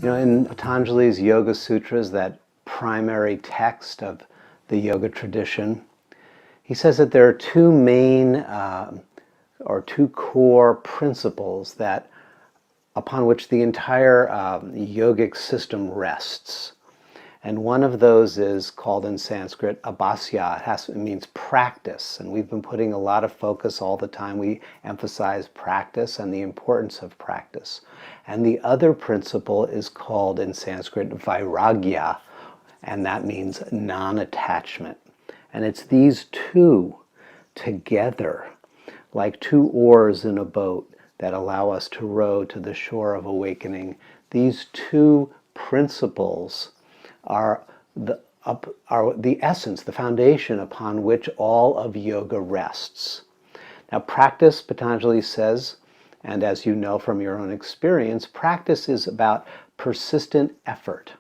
You know, in Patanjali's Yoga Sutras, that primary text of the yoga tradition, he says that there are two main or two core principles that upon which the entire yogic system rests. And one of those is called in Sanskrit abhasya. It means practice. And we've been putting a lot of focus all the time. We emphasize practice and the importance of practice. And the other principle is called in Sanskrit vairagya, and that means non-attachment. And it's these two together, like two oars in a boat, that allow us to row to the shore of awakening. These two principles are the essence, the foundation upon which all of yoga rests. Now, practice, Patanjali says, and as you know from your own experience, practice is about persistent effort.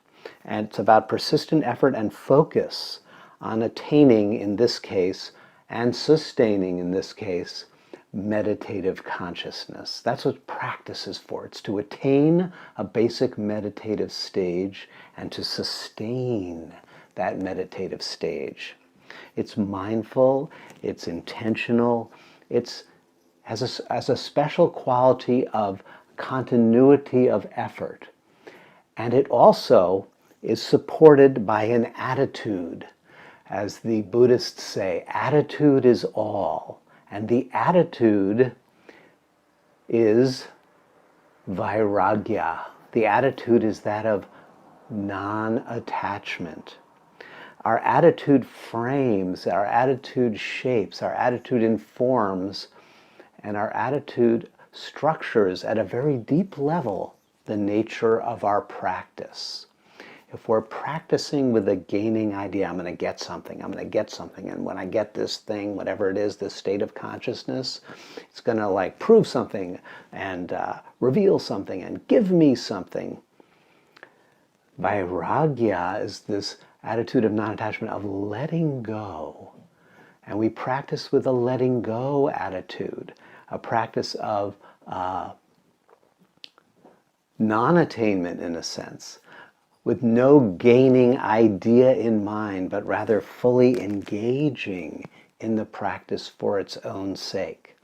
And it's about persistent effort and focus on attaining, in this case, and sustaining, in this case, meditative consciousness. That's what practice is for. It's to attain a basic meditative stage and to sustain that meditative stage. It's mindful, it's intentional, it has a special quality of continuity of effort. And it also is supported by an attitude. As the Buddhists say, attitude is all. And the attitude is vairagya. The attitude is that of non-attachment. Our attitude frames, our attitude shapes, our attitude informs, and our attitude structures at a very deep level the nature of our practice. If we're practicing with a gaining idea, I'm going to get something, and when I get this thing, whatever it is, this state of consciousness, it's going to like prove something and reveal something and give me something. Vairagya is this attitude of non-attachment, of letting go. And we practice with a letting go attitude, a practice of non-attainment in a sense, with no gaining idea in mind, but rather fully engaging in the practice for its own sake.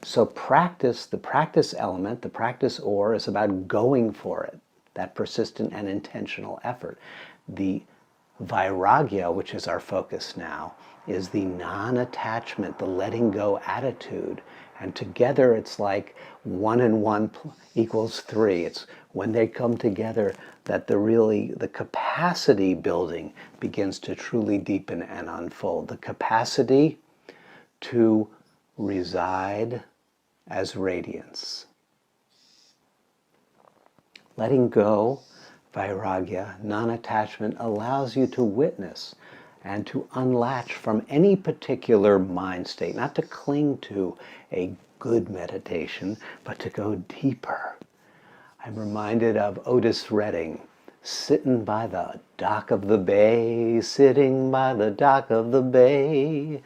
So practice, the practice element, the practice oar, is about going for it, that persistent and intentional effort. The vairagya, which is our focus now, is the non-attachment, the letting go attitude. And together it's like 1 and 1 equals 3. It's when they come together that the capacity building begins to truly deepen and unfold. The capacity to reside as radiance. Letting go, vairagya, non-attachment, allows you to witness and to unlatch from any particular mind state, not to cling to a good meditation, but to go deeper. I'm reminded of Otis Redding, sitting by the dock of the bay, sitting by the dock of the bay.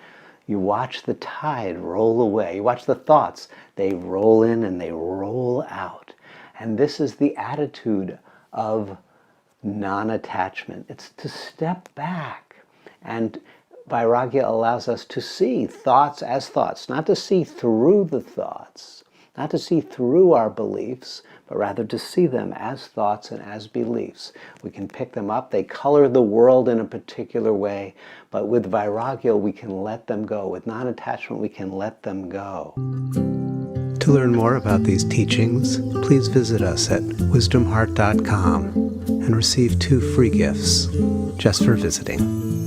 You watch the tide roll away. You watch the thoughts. They roll in and they roll out. And this is the attitude of non-attachment. It's to step back. And vairagya allows us to see thoughts as thoughts, not to see through the thoughts, not to see through our beliefs, but rather to see them as thoughts and as beliefs. We can pick them up. They color the world in a particular way, but with vairagya, we can let them go. With non-attachment, we can let them go. To learn more about these teachings, please visit us at WisdomHeart.com and receive 2 free gifts just for visiting.